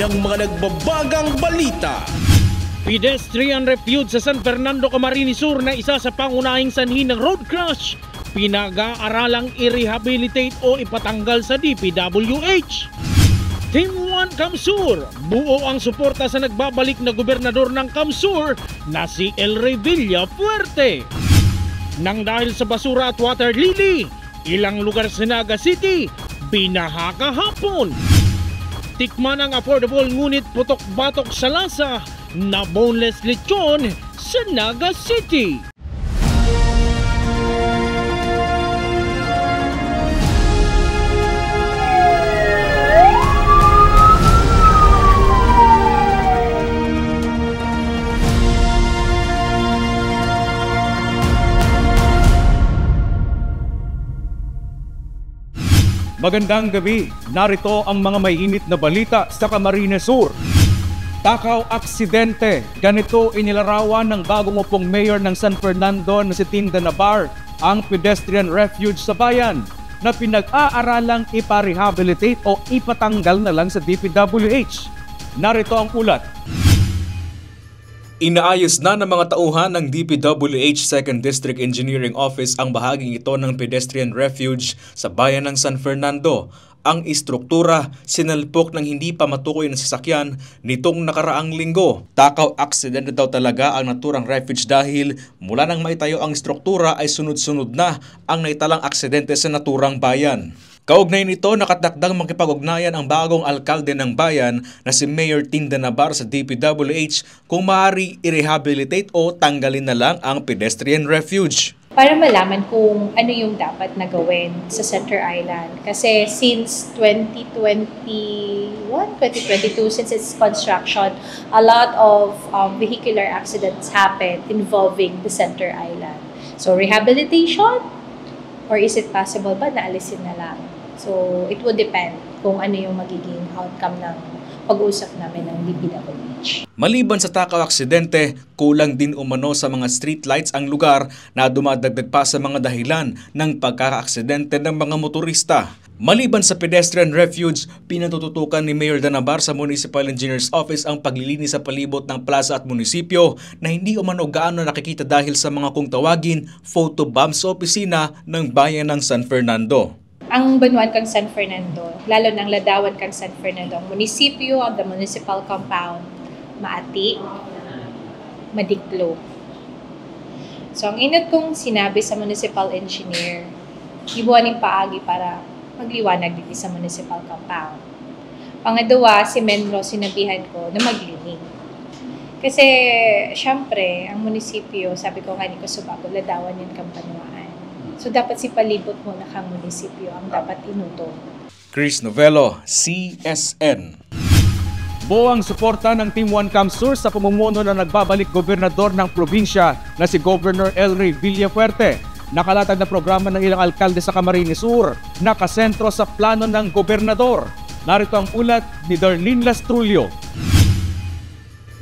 ng mga nagbabagang balita. Pedestrian refuge sa San Fernando, Camarines Sur na isa sa pangunahing sanhi ng road crash, pinag-aaralang i-rehabilitate o ipatanggal sa DPWH. Team 1 Camsur, buo ang suporta sa nagbabalik na gobernador ng Camsur na si Elray Villafuerte. Nang dahil sa basura at water lily, ilang lugar sa Naga City, binaha kahapon. Tikman ang affordable ngunit putok-batok sa lasa na boneless lechon sa Naga City. Magandang gabi, narito ang mga mainit na balita sa Camarines Sur. Takaw aksidente, ganito inilarawan ng bagong upong mayor ng San Fernando na si Tinda Navar ang pedestrian refuge sa bayan na pinag-aaralang ipa-rehabilitate o ipatanggal na lang sa DPWH. Narito ang ulat. Inaayos na ng mga tauhan ng DPWH 2nd District Engineering Office ang bahaging ito ng pedestrian refuge sa bayan ng San Fernando. Ang istruktura sinalpok ng hindi pa matukoy na sasakyan nitong nakaraang linggo. Takaw aksidente daw talaga ang naturang refuge dahil mula nang maitayo ang istruktura ay sunod-sunod na ang naitalang aksidente sa naturang bayan. Kaugnay nito, nakatakdang makipag-ugnayan ang bagong alkalde ng bayan na si Mayor Tinda Navar sa DPWH kung maaari i-rehabilitate o tanggalin na lang ang pedestrian refuge. Para malaman kung ano yung dapat na gawin sa Center Island. Kasi since 2022, since its construction, a lot of vehicular accidents happened involving the Center Island. So rehabilitation? Or is it possible ba na alisin na lang? So, it would depend kung ano yung magiging outcome ng pag-uusap namin ng DPWH. Maliban sa takaw aksidente, kulang din umano sa mga street lights ang lugar na dumadagdag pa sa mga dahilan ng pagkaka-aksidente ng mga motorista. Maliban sa pedestrian refuge, pinatututukan ni Mayor Navar sa Municipal Engineer's Office ang paglilinis sa palibot ng plaza at munisipyo na hindi umano gaano nakikita dahil sa mga kung tawagin photo bombs sa opisina ng bayan ng San Fernando. Ang Banuan kang San Fernando, lalo ng Ladawan kang San Fernando, ang munisipyo, ang the municipal compound, maati, madiklo. So, ang inat kong sinabi sa municipal engineer, ibuaning paagi para magliwanag dito sa municipal compound. Pangalawa, si Menro, sinabihan ko na maglining. Kasi, syempre, ang munisipyo, sabi ko nga ni Kusubago, Ladawan yan kang Banuan. So, dapat si palibot mo na kang munisipyo ang dapat inuto. Chris Novello, CSN. Buo ang suporta ng Team 1 Camsur sa pamumuno na nagbabalik gobernador ng probinsya na si Governor Elray Villafuerte. Nakalatag na programa ng ilang alkalde sa Camarines Sur, nakasentro sa plano ng gobernador. Narito ang ulat ni Darlene Lastrulio.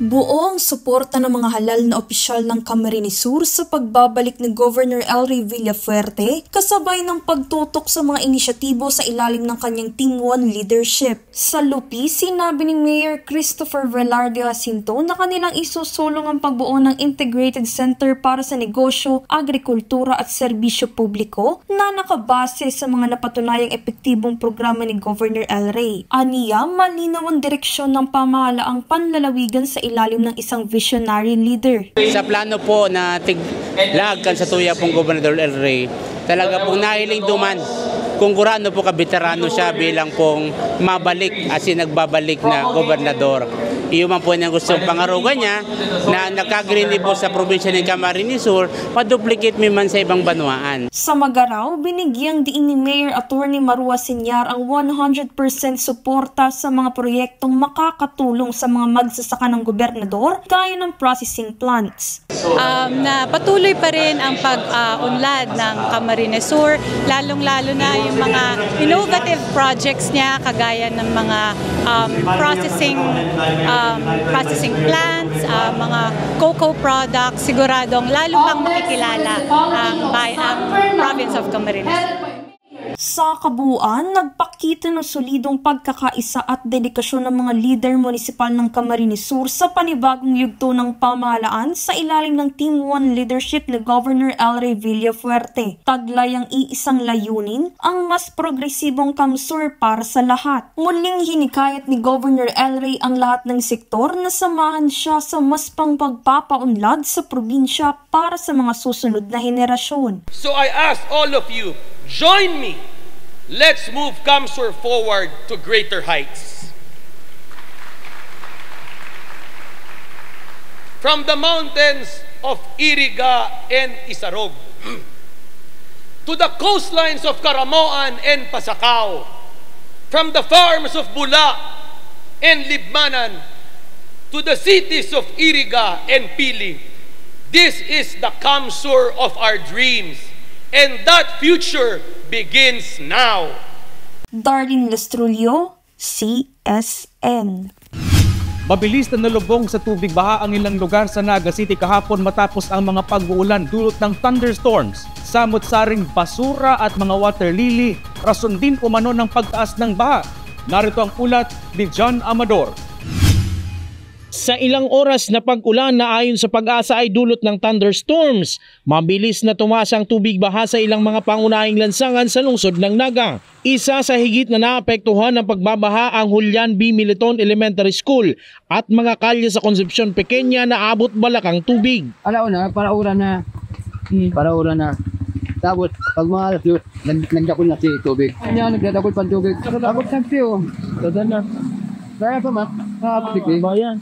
Buo ang suporta ng mga halal na opisyal ng Camarines Sur sa pagbabalik ni Governor Elray Villafuerte kasabay ng pagtutok sa mga inisyatibo sa ilalim ng kanyang Team 1 leadership. Sa Lupi, sinabi ni Mayor Christopher Velarde Jacinto na kanilang isusulong ang pagbuo ng Integrated Center para sa Negosyo, Agrikultura at Serbisyo Publiko na nakabase sa mga napatunayang epektibong programa ni Governor Elray. Aniya, malinaw ang direksyon ng pamahalaang panlalawigan sa ilalim ng isang visionary leader. Sa plano po na tiglag kan sa tuya pong Gobernador Elray, talaga pong nahiling duman kung kurano po kabeterano siya bilang pong mabalik as in nagbabalik na gobernador. Iyon man po niyang gustong pangarugan niya na nakagrini po sa probinsya ng Camarines Sur, paduplicate man sa ibang banwaan. Sa Magaraw, binigyang diin ni Mayor Attorney Marua Senyar ang 100% suporta sa mga proyektong makakatulong sa mga magsasaka ng gobernador gaya ng processing plants. Na patuloy pa rin ang pag-unlad ng Camarines Sur, lalong-lalo na yung mga innovative projects niya kagaya ng mga processing plants, mga cocoa products, siguradong lalo pang makikilala ang province of Camarines. Sa kabuuan, nagpakita ng solidong pagkakaisa at dedikasyon ng mga lider munisipal ng Camarines Sur sa panibagong yugto ng pamahalaan sa ilalim ng Team 1 leadership ni Governor El Rey Villafuerte. Taglay ang iisang layunin, ang mas progresibong kamsur para sa lahat. Muling hinikayat ni Governor El Rey ang lahat ng sektor na samahan siya sa mas pagpapaunlad sa probinsya para sa mga susunod na henerasyon. So I ask all of you, join me. Let's move Kamsur forward to greater heights. From the mountains of Iriga and Isarog to the coastlines of Caramoan and Pasacao, from the farms of Bula and Libmanan to the cities of Iriga and Pili. This is the Kamsur of our dreams, and that future begins now. Darlene Lestrulio, CSN. Mabilis na nalubong sa tubig baha ang ilang lugar sa Naga City kahapon matapos ang mga pag-uulan dulot ng thunderstorms. Samot-saring basura at mga water lily, rason din umano ng pagtaas ng baha. Narito ang ulat ni John Amador. Sa ilang oras na pag-ulan na ayon sa Pag-asa ay dulot ng thunderstorms, mabilis na tumaas ang tubig baha sa ilang mga pangunahing lansangan sa lungsod ng Naga. Isa sa higit na naapektuhan ng pagbabaha ang Julian B. Militon Elementary School at mga kalye sa Concepcion Pequeña na abot balakang tubig. Para ulan na. Tapos pag mga alas yun, nagdakol na si tubig. Kanya nagdadakol pa tubig. Takot na siyo. Dadan na. Kaya pa makakapit bayan.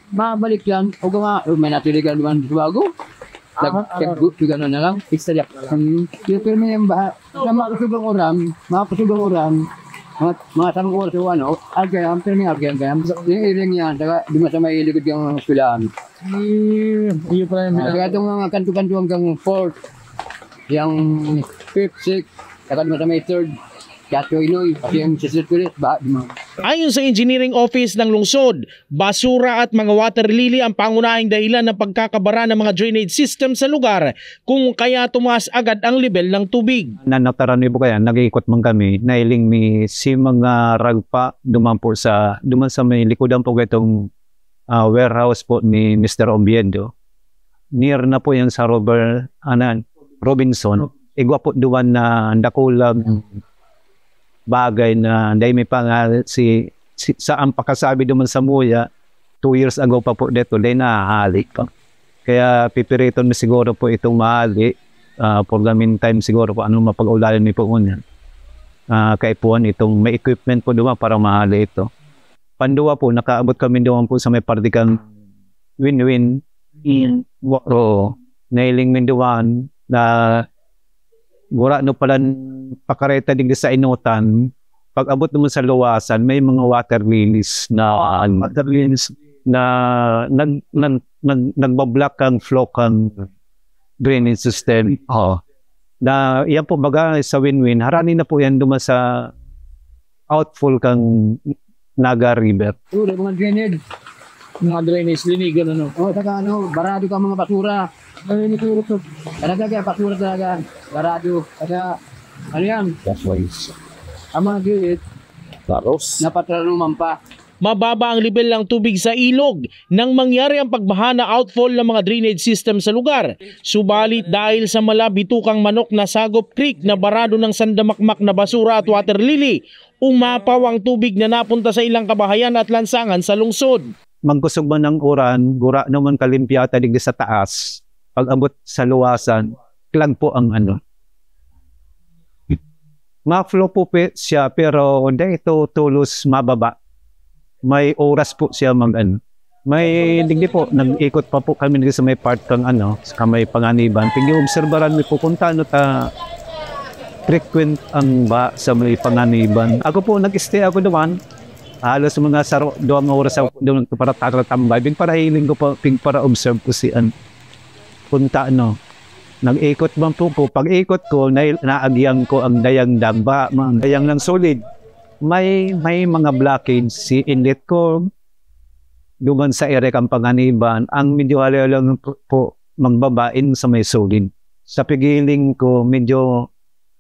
Mabalik yan. O may natiligan naman sa bago. Gano'n na lang. Istalyak. Pero may yung baha. Sa makasugang oram, mga tanong oras o ano, argayam, pero may argayam. Yung iring yan, di mo sa may iligod yung pilaan. Iyo pa yung kaya itong mga kanto-kanto hanggang 4th, yung 5th, 6th, saka di mo sa may 3rd, Kato Inoy, kasi yung sisirkulit, Ayon sa engineering office ng lungsod, basura at mga water lily ang pangunahing dahilan ng pagkakabara ng mga drainage system sa lugar kung kaya tumaas agad ang level ng tubig. Nanataran mo kaya, nag-iikot man kami, nailing mi si mga ragpa duman sa may likodan po itong warehouse po ni Mr. Obiedo. Near na po yan sa Robinson. Igwa po duman na dakulag bagay na dahil may pangalan sa ang pakasabi naman sa Muya 2 years ago pa po dito dahil nahahali pa. Kaya pipiriton na siguro po itong mahali for the meantime siguro po anong mapag-ulalan ni po niyan. Kaipuan itong may equipment po duman para mahali ito. Panduwa po, nakaabot kami duman po sa may partikang win-win. Nailing minduan na gura no pala pakareta din sa inutan. Pag abot naman sa luwasan, may mga water lilies na nagbablock ang flow kang drainage system. Na yan po baga sa win-win. Harani na po yan duman sa outfall kang Naga River. Mga drainage, linigan saka barado ka mga basura. Talaga basura talaga. Barado. Saka, yan? Ang mga gilid, napatranuman pa. Mababa ang level ng tubig sa ilog nang mangyari ang pagbaha na outfall ng mga drainage system sa lugar. Subalit dahil sa malabitukang manok na Sagop Creek na barado ng sandamakmak na basura at water lily, umapaw ang tubig na napunta sa ilang kabahayan at lansangan sa lungsod. Magkusog man ng uran, gura naman kalimpyata digdi sa taas. Pag abot sa luwasan, klag po ang Ma-flow po siya pero hindi ito tulos mababa. May oras po siya May digdi po, nag-ikot pa po kami sa may part ng sa may Panganiban. Tingin-obserbaran mo po kung taano frequent ang ba sa may Panganiban. Ako po, nag-stay ako naman. Halos mga 2 oras ako doon para tatambay. Para hiling ko po, para observe ko si punta nag-ikot man po. Pag-ikot ko, naagyang ko ang dayang damba, mga dayang ng solid. May mga blockage si inlet ko. Duman sa ere kang Panganiban, ang medyo halalang po magbabain sa may solid. Sa pigiling ko, medyo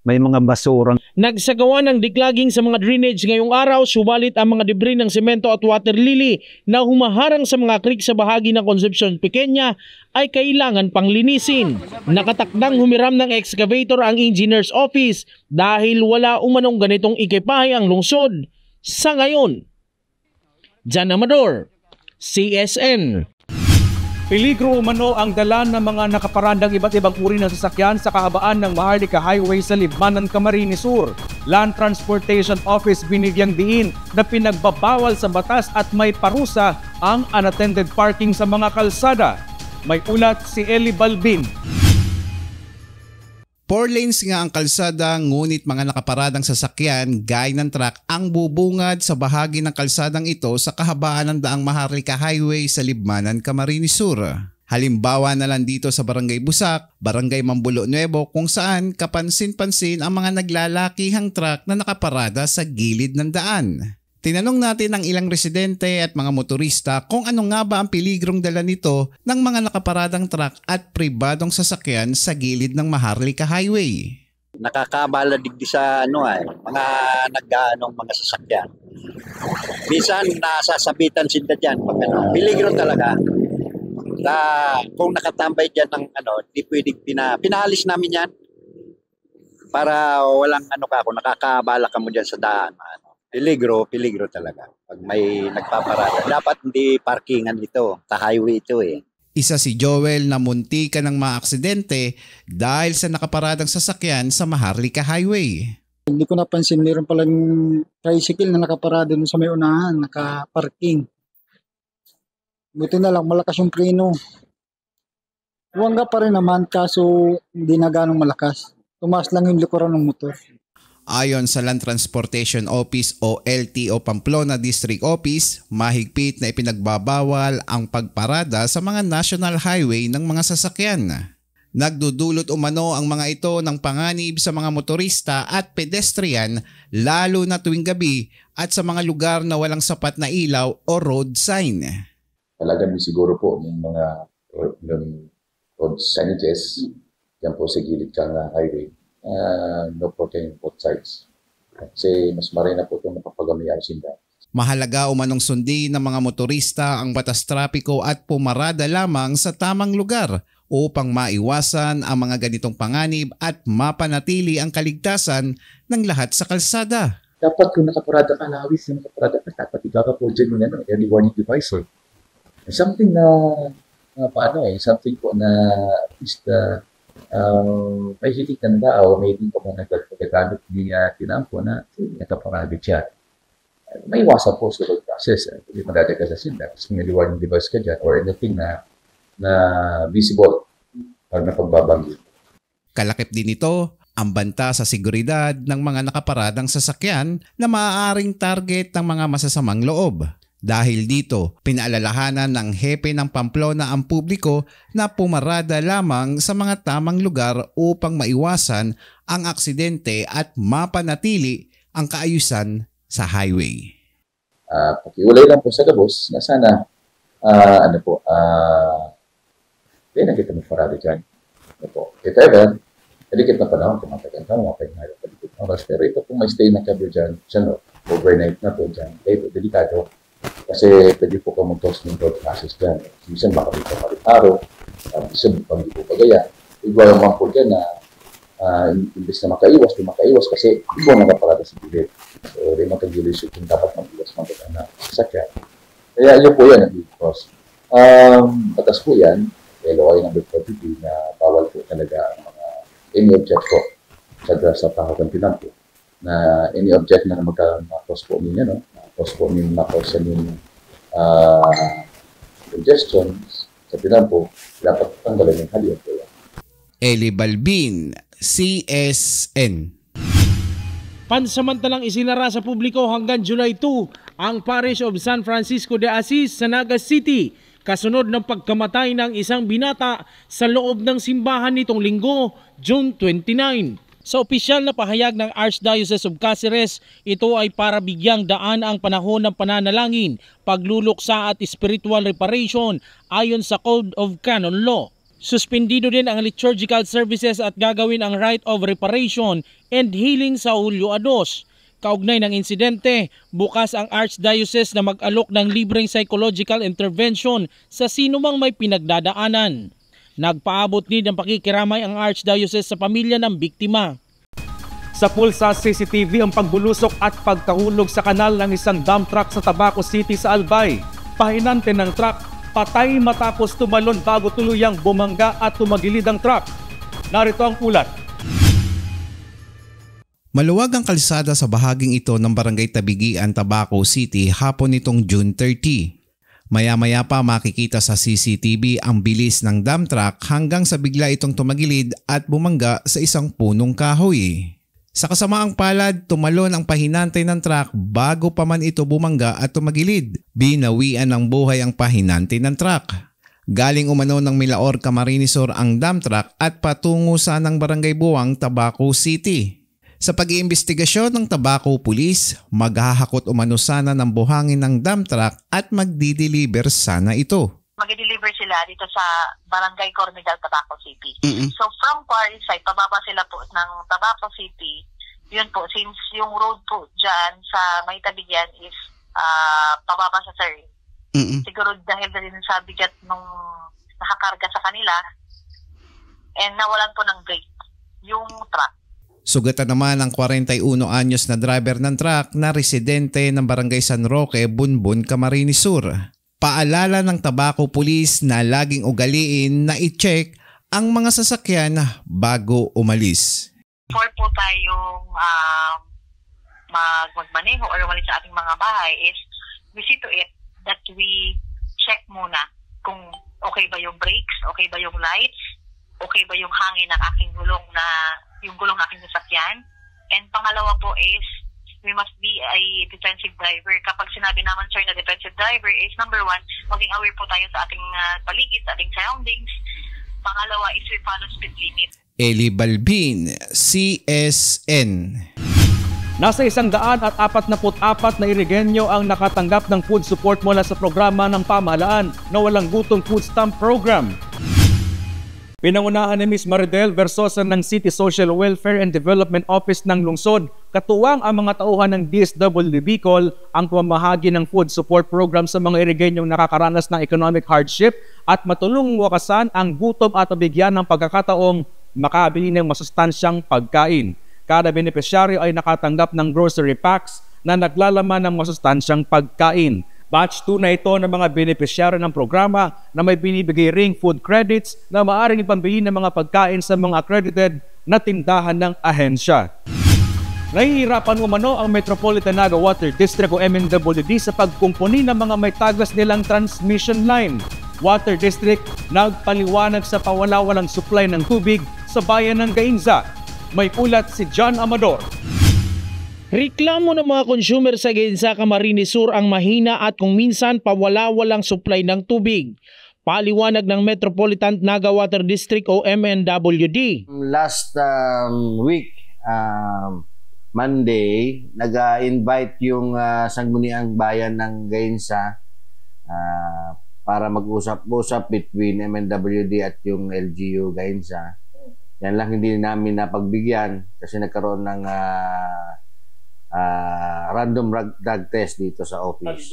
may mga basurang. Nagsagawa ng diklaging sa mga drainage ngayong araw, subalit ang mga debris ng semento at water lily na humaharang sa mga creek sa bahagi ng Concepcion Pequeña ay kailangan pang linisin. Nakatakdang humiram ng excavator ang engineer's office dahil wala umanong ganitong ikipahe ang lungsod sa ngayon. Jan Amador, CSN. Peligro umano ang dala ng mga nakaparandang iba't ibang uri ng sasakyan sa kahabaan ng Maharlika Highway sa Libmanan, Camarines Sur. Land Transportation Office binigyang diin na pinagbabawal sa batas at may parusa ang unattended parking sa mga kalsada. May ulat si Eli Balbin. 4 lanes nga ang kalsada ngunit mga nakaparadang sasakyan gaya ng truck ang bubungad sa bahagi ng kalsadang ito sa kahabaan ng daang Maharlika Highway sa Libmanan, Camarines Sur. Halimbawa na lang dito sa Barangay Busak, Barangay Mambulo Nuevo kung saan kapansin-pansin ang mga naglalakihang truck na nakaparada sa gilid ng daan. Tinanong natin ang ilang residente at mga motorista kung ano nga ba ang peligrong dala nito ng mga nakaparadang truck at pribadong sasakyan sa gilid ng Maharlika Highway. Nakakabala digdi sa mga nag-aanong mga sasakyan. Minsan nasasabitan sila dyan. Peligro talaga. Kung nakatambay dyan ng di pwedeng pinahalis namin yan para walang kung nakakabala ka mo dyan sa daan. Peligro talaga. Pag may nagpaparada, dapat hindi parkingan ito. Sa highway ito eh. Isa si Joel na muntikan ng maaksidente dahil sa nakaparadang sasakyan sa Maharlika Highway. Hindi ko napansin, mayroon palang tricycle na nakaparada dun sa may unahan, nakaparking. Buti na lang, malakas yung preno. Huwangga pa rin naman, kaso hindi na ganong malakas. Tumaas lang yung likuran ng motor. Ayon sa Land Transportation Office o LTO Pamplona District Office, mahigpit na ipinagbabawal ang pagparada sa mga national highway ng mga sasakyan. Nagdudulot umano ang mga ito ng panganib sa mga motorista at pedestrian lalo na tuwing gabi at sa mga lugar na walang sapat na ilaw o road sign. Talagang siguro po yung mga road signages yan po sa gilid ka na highway. No parking both sides. Kasi mas marina po itong napapagamayari sila. Mahalaga umanong sundin ng mga motorista ang batas trapiko at pumarada lamang sa tamang lugar upang maiwasan ang mga ganitong panganib at mapanatili ang kaligtasan ng lahat sa kalsada. Dapat kung nakaparada ka, nawis na nakaparada ka, dapat ikakapod dyan yung early warning device. Something na something po na at least may hitik na tao, may hindi pa mo nagpagkagamit niya tinampo na nakaparada siya. May iwasan po sa road process. Hindi madada ka sa sila kasi may warning device ka dyan or anything na visible para na pagbabanggi. Kalakip din ito ang banta sa seguridad ng mga nakaparadang sasakyan na maaaring target ng mga masasamang loob. Dahil dito, pinaalalahanan ng hepe ng Pamplona ang publiko na pumarada lamang sa mga tamang lugar upang maiwasan ang aksidente at mapanatili ang kaayusan sa highway. Pakiulay lang po sa gabos na sana hindi na kita magparada dyan. If ever, kadikit na panahon, kumatagal ka, mapagmayroon kadikit na oras. Pero ito kung may stay na kayo dyan, overnight na po dyan, delikado. Kasi pwede po ka mag-toss ng road process dyan. Minsan makabita pa rin araw, minsan pang di po pagaya. Igwa naman po dyan na imbes na makaiwas kasi iba nakaparada sa gilid. So, rin makagilid yung dapat mag-iwas mga na sasakyan. Kaya yun po yan, because batas po yan, LOI number 42 na bawal po talaga ang mga any object po sa tahakan pinampo na any object na magka-cause po ninyo, cause po ninyo na-cause yung congestions sa pinampo, dapat tanggalin yung haliyon po yan. Eli Balbin, CSN. Pansamantalang isinara sa publiko hanggang July 2 ang Parish of San Francisco de Assis sa Naga City kasunod ng pagkamatay ng isang binata sa loob ng simbahan nitong linggo, June 29. Sa opisyal na pahayag ng Archdiocese of Cáceres, ito ay para bigyang daan ang panahon ng pananalangin, pagluluksa at spiritual reparation ayon sa Code of Canon Law. Suspendido din ang liturgical services at gagawin ang rite of reparation and healing sa Hulyo 2. Kaugnay ng insidente, bukas ang Archdiocese na mag-alok ng libreng psychological intervention sa sinumang may pinagdadaanan. Nagpaabot din ng pakikiramay ang Archdiocese sa pamilya ng biktima. Sa pulsa CCTV ang pagbulusok at pagkahulog sa kanal ng isang dump truck sa Tabaco City sa Albay. Pahinante ng truck, patay matapos tumalon bago tuluyang bumangga at tumagilid ang truck. Narito ang ulat. Maluwag ang kalsada sa bahaging ito ng Barangay Tabigian, Tabaco City hapon nitong June 30. Maya-maya pa makikita sa CCTV ang bilis ng dump truck hanggang sa bigla itong tumagilid at bumangga sa isang punong kahoy. Sa kasamaang palad, tumalon ang pahinante ng truck bago pa man ito bumangga at tumagilid. Binawian ng buhay ang pahinante ng truck. Galing umano ng Milaor, Camarines Sur ang dump truck at patungo sa ng Barangay Buwang, Tabaco City. Sa pag-iimbestigasyon ng Tabaco Police, maghahakot umano sana ng buhangin ng dump truck at magdi-deliver sana ito. Mag-deliver sila dito sa Barangay Cormidal, Tabaco City. So from quarry site, pababa sila po ng Tabaco City. Yun po, since yung road po dyan sa may tabigan is pababa sa sir. Siguro dahil din sa bigat nung nakakarga sa kanila and nawalan po ng brake yung truck. Sugatan naman ang 41 anyos na driver ng truck na residente ng Barangay San Roque, Bunbun, Camarines Sur. Paalala ng Tabaco Police na laging ugaliin na i-check ang mga sasakyan bago umalis. Before po tayong magmaneho or umalis sa ating mga bahay is we see to it that we check muna kung okay ba yung brakes, okay ba yung lights, okay ba yung hangin ng aking gulong yung gulong ng aking sasakyan. And pangalawa po is we must be a defensive driver. Kapag sinabi naman sir na defensive driver is number one, maging aware po tayo sa ating paligid, sa ating surroundings. Pangalawa is we follow speed limit. Eli Balbin, CSN. Nasa 144 na Irigenyo ang nakatanggap ng food support mula sa programa ng pamahalaan na walang gutong food stamp program. Pinangunahan ni Ms. Maridel Versosa ng City Social Welfare and Development Office ng lungsod, katuwang ang mga tauhan ng DSWD Bicol ang pamahagi ng food support program sa mga Irigenyong nakakaranas ng economic hardship at matulong wakasan ang gutom at bigyan ng pagkakataong makabili ng masustansyang pagkain. Kada benepisyaryo ay nakatanggap ng grocery packs na naglalaman ng masustansyang pagkain. Batch 2 na ito ng mga benepisyaryo ng programa na may binibigay ring food credits na maaaring ipambili ng mga pagkain sa mga accredited na tindahan ng ahensya. Nahihirapan umano ang Metropolitan Naga Water District o MNWD sa pagkumpuni ng mga may tagas nilang transmission line. Water District nagpaliwanag sa pawala-walang supply ng tubig sa bayan ng Gainza. May ulat si John Amador. Reklamo ng mga consumer sa Gainza, Camarines Sur ang mahina at kung minsan pawala-walang supply ng tubig. Paliwanag ng Metropolitan Naga Water District o MNWD. Last week, Monday, nag-invite yung sangguniang bayan ng Gainza para mag-usap-usap between MNWD at yung LGU Gainza. Yan lang hindi namin napagbigyan kasi nagkaroon ng random drug test dito sa office.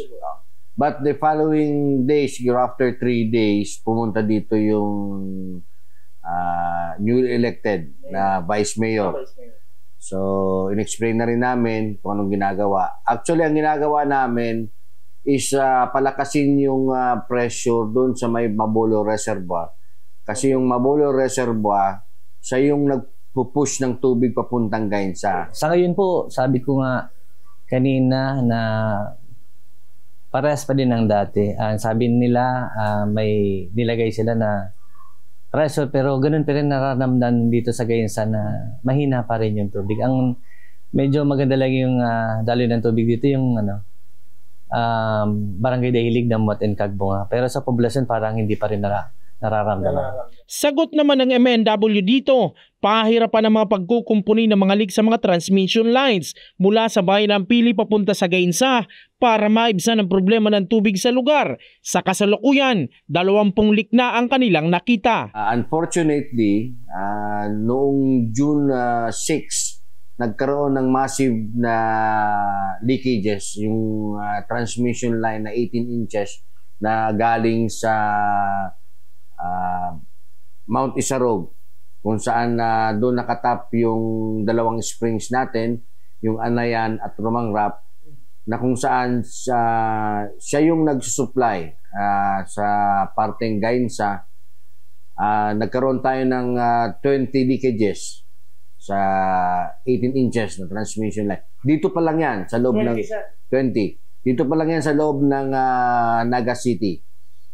But the following days, after 3 days, pumunta dito yung newly elected na Vice Mayor. So, in-explain na rin namin kung anong ginagawa. Actually, ang ginagawa namin is palakasin yung pressure doon sa may Mabolo Reservoir. Kasi yung Mabolo Reservoir, siya yung nagpupush ng tubig papuntang Gainza. Sa ngayon po, sabi ko nga kanina na parehas pa din ng dati. Sabi nila may nilagay sila na pressure pero ganun pa rin nararamdaman dito sa Gainza na mahina pa rin yung tubig. Ang medyo maganda lang yung daloy ng tubig dito yung Barangay Dahilig, Damot and Cagbonga. Pero sa poblasyon parang hindi pa rin nararamdaman. Sagot naman ng MNW dito, pahirapan ang mga pagkukumpuni ng mga leak sa mga transmission lines mula sa bayan ng Pili papunta sa Gainsa para maibsan ang problema ng tubig sa lugar. Sa kasalukuyan, 20 leak na ang kanilang nakita. Unfortunately, noong June 6, nagkaroon ng massive na leakages yung transmission line na 18 inches na galing sa Mount Isarog, kung saan doon nakatap yung dalawang springs natin, yung Anayan at Romangrap, na kung saan siya yung nagsusupply sa parteng Gainsa. Nagkaroon tayo ng 20 leakages sa 18 inches na transmission line. Dito pa lang yan sa loob ng 20. Dito pa lang yan sa loob ng Naga City.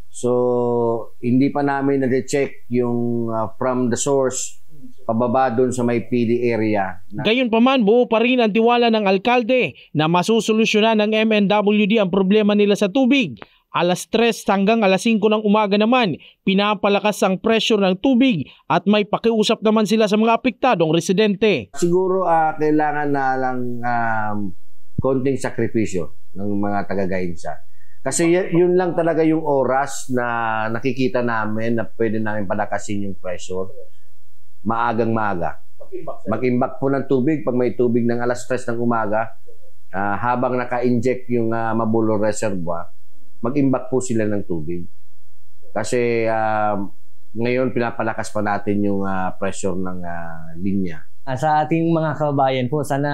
So, hindi pa namin na-check yung from the source pababa doon sa may PD area. Gayunpaman, buo pa rin ang tiwala ng alkalde na masusolusyonan ng MNWD ang problema nila sa tubig. Alas 3 hanggang alas 5 ng umaga naman, pinapalakas ang pressure ng tubig at may pakiusap naman sila sa mga apektadong residente. Siguro kailangan na lang konting sakripisyo ng mga taga-Gainsa. Kasi yun lang talaga yung oras na nakikita namin na pwede namin palakasin yung pressure. Maagang maaga. Mag-imbak po ng tubig pag may tubig ng alas 3 ng umaga, habang naka-inject yung Mabulo Reservoir, mag-imbak po sila ng tubig. Kasi ngayon pinapalakas pa natin yung pressure ng linya. Sa ating mga kababayan po, sana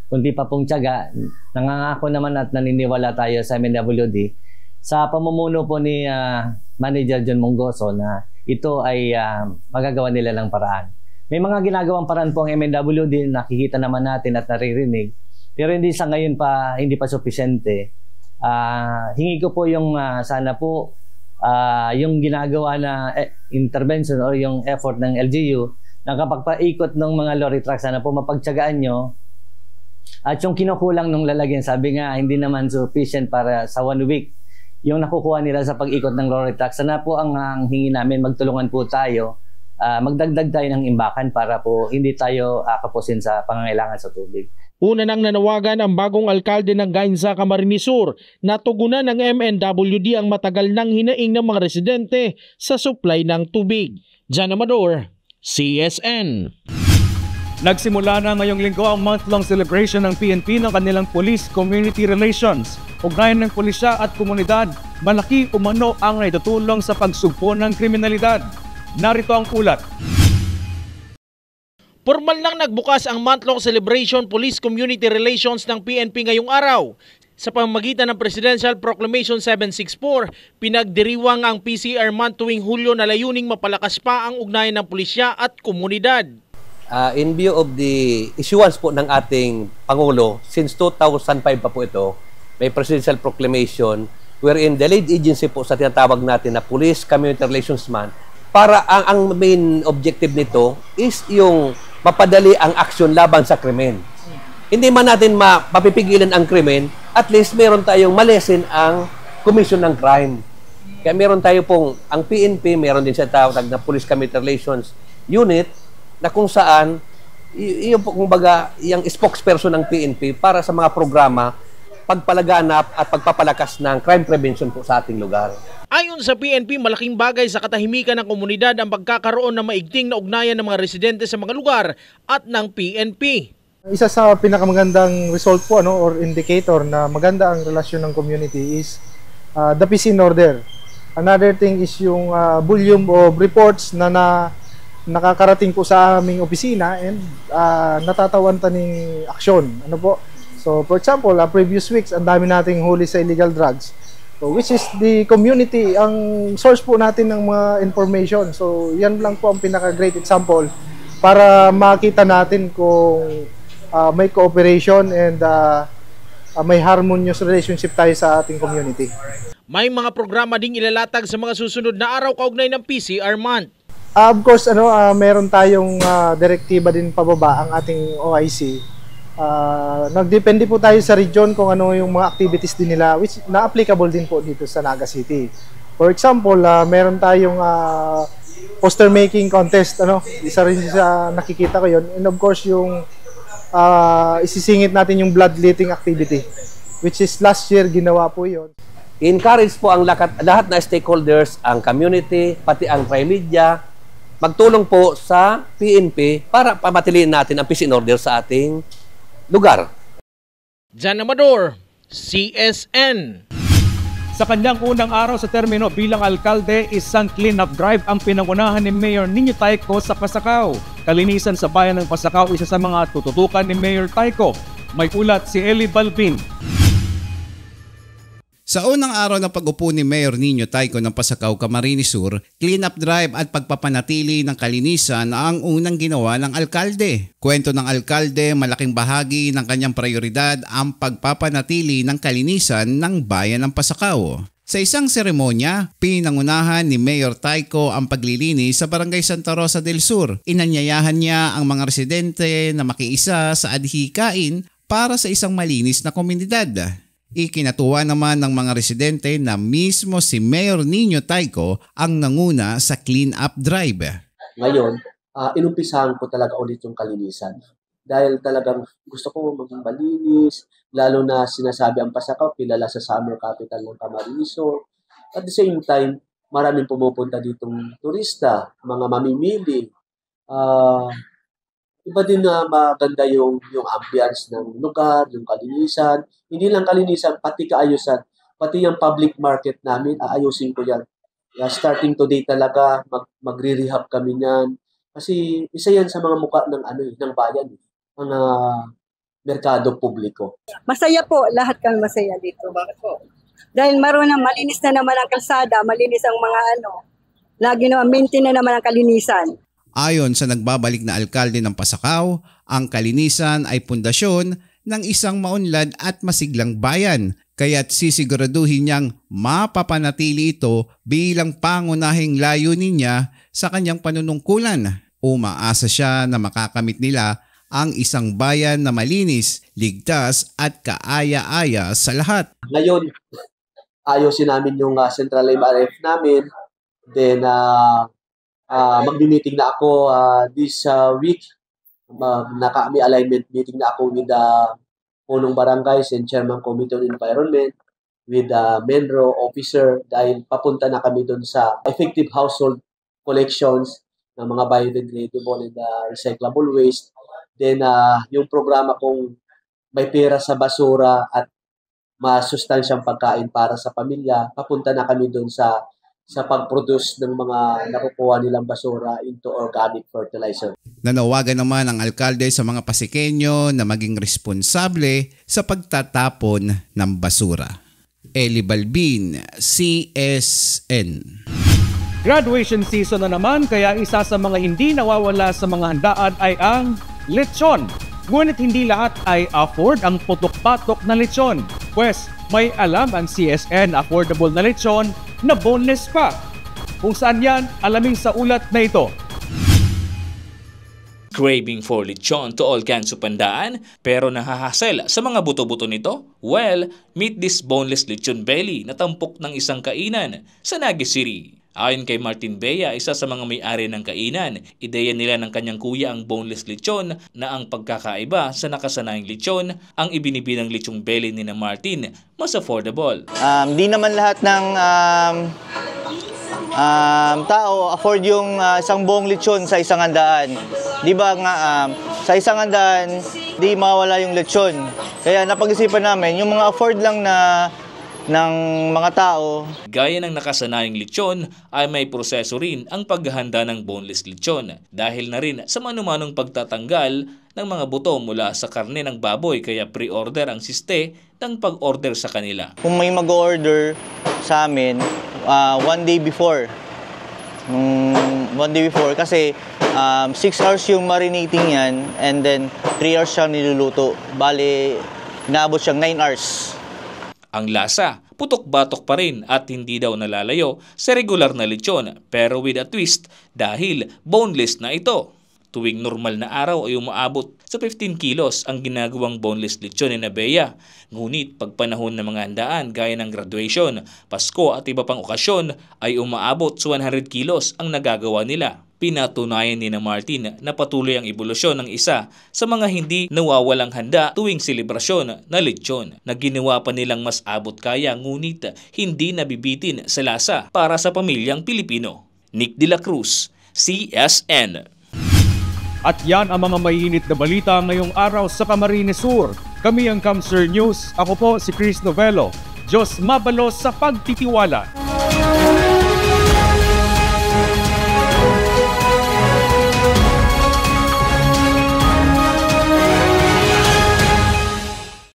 kundi pa pong tiyaga, nangangako naman at naniniwala tayo sa MNWD sa pamumuno po ni Manager John Mongoso na ito ay magagawa nila ng paraan. May mga ginagawang paraan po ang MNWD, nakikita naman natin at naririnig, pero hindi sa ngayon pa, hindi pa sufisyente. Hingi ko po yung sana po yung ginagawa na intervention o yung effort ng LGU na kapag paikot ng mga lorry truck, sana po mapagtiyagaan nyo. At yung kinukulang ng lalagyan, sabi nga hindi naman sufficient para sa 1 week yung nakukuha nila sa pag-ikot ng lorry truck. Sana po ang hingi namin, magtulungan po tayo, magdagdag tayo ng imbakan para po hindi tayo kapusin sa pangangailangan sa tubig. Una nang nanawagan ang bagong alkalde ng Gainsa, Camarines Sur na tugunan ng MNWD ang matagal nang hinaing ng mga residente sa supply ng tubig. Jan Amador, CSN. Nagsimula na ngayong linggo ang month-long celebration ng PNP ng kanilang police-community relations. Ugnayan ng pulisya at komunidad, malaki umano ang naitutulong sa pagsugpo ng kriminalidad. Narito ang ulat. Formal lang nagbukas ang month-long celebration police-community relations ng PNP ngayong araw. Sa pamamagitan ng Presidential Proclamation 764, pinagdiriwang ang PCR month tuwing Hulyo na layuning mapalakas pa ang ugnayan ng pulisya at komunidad. In view of the issuance po ng ating Pangulo, since 2005 pa po ito, may Presidential Proclamation wherein the lead agency po sa tinatawag natin na Police Community Relations Month, para ang main objective nito is yung mapadali ang aksyon laban sa krimen. Hindi man natin mapipigilan ang krimen, at least meron tayong malesen ang commission ng crime. Kaya meron tayo pong, ang PNP, meron din siya tawag na Police Community Relations Unit, na kung saan, yung kumbaga, yung spokesperson ng PNP para sa mga programa, pagpalaganap at pagpapalakas ng crime prevention po sa ating lugar. Ayon sa PNP, malaking bagay sa katahimikan ng komunidad ang pagkakaroon ng maigting na ugnayan ng mga residente sa mga lugar at ng PNP. Isa sa pinakamagandang result po or indicator na maganda ang relasyon ng community is the peace in order. Another thing is yung volume of reports na nakakarating po sa aming opisina and natatawan ng aksyon. So for example, previous weeks ang dami nating huli sa illegal drugs. So, which is the community ang source po natin ng mga information. So yan lang po ang pinaka-great example para makita natin kung may cooperation and may harmonious relationship tayo sa ating community. May mga programa ding ilalatag sa mga susunod na araw kaugnay ng PCR month. Of course, meron tayong direktiba din pababa ang ating OIC. Nagdepende po tayo sa region kung ano yung mga activities din nila which na applicable din po dito sa Naga City. For example, meron tayong poster making contest, isa rin sa nakikita ko yun. And of course, yung isisingit natin yung bloodletting activity, which is last year ginawa po yun. I-encourage po ang lahat na stakeholders, ang community, pati ang tri-media, magtulong po sa PNP para pamatiliin natin ang peace and order sa ating lugar. Jan Amador, CSN. Sa kanyang unang araw sa termino bilang alkalde, isang clean-up drive ang pinangunahan ni Mayor Nino Tayco sa Pasacao. Kalinisan sa bayan ng Pasacao, isa sa mga tututukan ni Mayor Tayco. May ulat si Eli Balbin. Sa unang araw ng pag-upo ni Mayor Nino Tayco ng Pasacao, Camarines Sur, clean-up drive at pagpapanatili ng kalinisan ang unang ginawa ng alkalde. Kwento ng alkalde, malaking bahagi ng kanyang prioridad ang pagpapanatili ng kalinisan ng bayan ng Pasacao. Sa isang seremonya, pinangunahan ni Mayor Tayco ang paglilinis sa Barangay Santa Rosa del Sur. Inanyayahan niya ang mga residente na makiisa sa adhikain para sa isang malinis na komunidad. Ikinatuwa naman ng mga residente na mismo si Mayor Nino Tayco ang nanguna sa clean-up drive. Ngayon, inumpisahan ko talaga ulit yung kalinisan. Dahil talagang gusto ko maging malinis, lalo na sinasabi ang Pasacao, kilala sa summer capital ng Camarines Sur. At the same time, maraming pumupunta ditong turista, mga mamimili. Iba din na maganda yung ambience ng lugar, yung kalinisan. Hindi lang kalinisan, pati kaayusan. Pati yung public market namin, aayusin ko yan. Starting today talaga, magre-rehab kami niyan. Kasi isa yan sa mga mukha ng ng bayan, ang merkado publiko. Masaya po, lahat kami masaya dito. Bakit po? Dahil marunong malinis na naman ang kalsada, malinis ang mga lagi naman maintain na naman ang kalinisan. Ayon sa nagbabalik na alkalde ng Pasacao, ang kalinisan ay pundasyon ng isang maunlad at masiglang bayan, kaya't sisiguraduhin niyang mapapanatili ito bilang pangunahing layunin niya sa kanyang panunungkulan. Umaasa siya na makakamit nila ang isang bayan na malinis, ligtas at kaaya-aya sa lahat. Ngayon, ayusin namin yung Central MRF namin, then magbi-meeting na ako this week. May alignment meeting na ako with punong barangays and chairman committee on environment, with Menro officer, dahil papunta na kami doon sa effective household collections ng mga biodegradable and recyclable waste. Then yung programa kong may pera sa basura at masustansyang pagkain para sa pamilya, papunta na kami doon sa pag-produce ng mga nakukuha nilang basura into organic fertilizer. Nanawagan naman ang alkalde sa mga Pasikeño na maging responsable sa pagtatapon ng basura. Eli Balbin, CSN. Graduation season na naman, kaya isa sa mga hindi nawawala sa mga handaan ay ang lechon. Ngunit hindi lahat ay afford ang putok-patok na lechon. Pues, may alam ang CSN affordable na lechon na boneless pa. Kung saan yan, alamin sa ulat na ito. Craving for lechon to all cans of pandaan pero nahahasel sa mga buto-buto nito? Well, meet this boneless lechon belly na tampok ng isang kainan sa Naga City. Ayon kay Martin Bea, isa sa mga may-ari ng kainan, ideya nila ng kanyang kuya ang boneless lechon na ang pagkakaiba sa nakasanayang lechon, ang ibinibilang lechong belly ni na Martin, mas affordable. Di naman lahat ng tao afford yung isang buong lechon sa isang handaan. Di ba nga, sa isang handaan, di mawala yung lechon. Kaya napag-isipan namin, yung mga afford lang ng mga tao. Gaya ng nakasanayang lechon ay may proseso rin ang paghahanda ng boneless lechon dahil na rin sa manumanong pagtatanggal ng mga buto mula sa karne ng baboy, kaya pre-order ang siste ng pag-order sa kanila. Kung may mag-order sa amin, one day before kasi 6 hours yung marinating yan and then 3 hours siyang niluluto. Bale, naabot siyang 9 hours. Ang lasa, putok-batok pa rin at hindi daw nalalayo sa regular na lechon pero with a twist dahil boneless na ito. Tuwing normal na araw ay umaabot sa 15 kilos ang ginagawang boneless lechon ni Bea. Ngunit pagpanahon ng mga handaan gaya ng graduation, Pasko at iba pang okasyon ay umaabot sa 100 kilos ang nagagawa nila. Pinatunayan ni Martin na patuloy ang ebolusyon ng isa sa mga hindi nawawalang handa tuwing selebrasyon na lechon na ginawa pa nilang mas abot kaya ngunit hindi nabibitin sa lasa para sa pamilyang Pilipino. Nick De La Cruz, CSN. At yan ang mga mainit na balita ngayong araw sa Camarines Sur. Kami ang Camsur News. Ako po si Chris Novelo. Diyos mabalos sa pagtitiwala.